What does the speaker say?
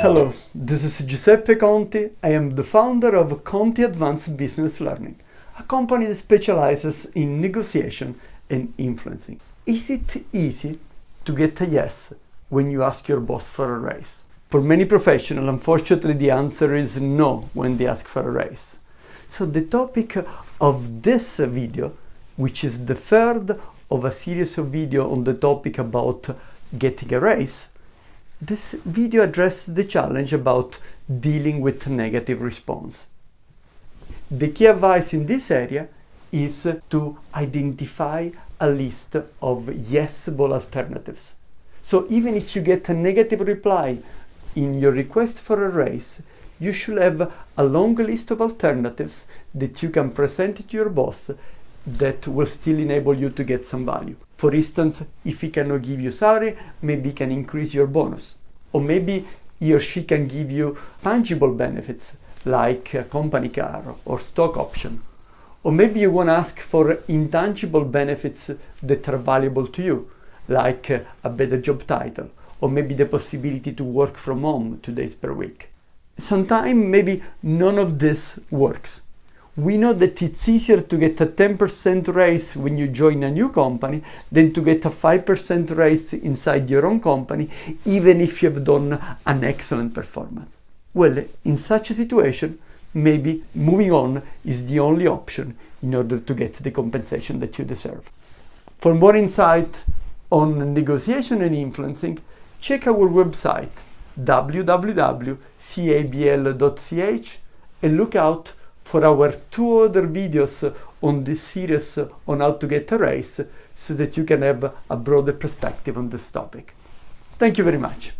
Hello, this is Giuseppe Conti. I am the founder of Conti Advanced Business Learning, a company that specializes in negotiation and influencing. Is it easy to get a yes when you ask your boss for a raise? For many professionals, unfortunately, the answer is no when they ask for a raise. So the topic of this video, which is the third of a series of videos on the topic about getting a raise, this video addresses the challenge about dealing with negative response. The key advice in this area is to identify a list of yesable alternatives. So even if you get a negative reply in your request for a raise, you should have a long list of alternatives that you can present to your boss that will still enable you to get some value. For instance, if he cannot give you salary, maybe he can increase your bonus. Or maybe he or she can give you tangible benefits like a company car or stock option. Or maybe you want to ask for intangible benefits that are valuable to you, like a better job title, or maybe the possibility to work from home 2 days per week. Sometimes maybe none of this works. We know that it's easier to get a 10% raise when you join a new company than to get a 5% raise inside your own company, even if you have done an excellent performance. Well, in such a situation, maybe moving on is the only option in order to get the compensation that you deserve. For more insight on negotiation and influencing, check our website www.cabl.ch and look out for our 2 other videos on this series on how to get a raise so that you can have a broader perspective on this topic. Thank you very much.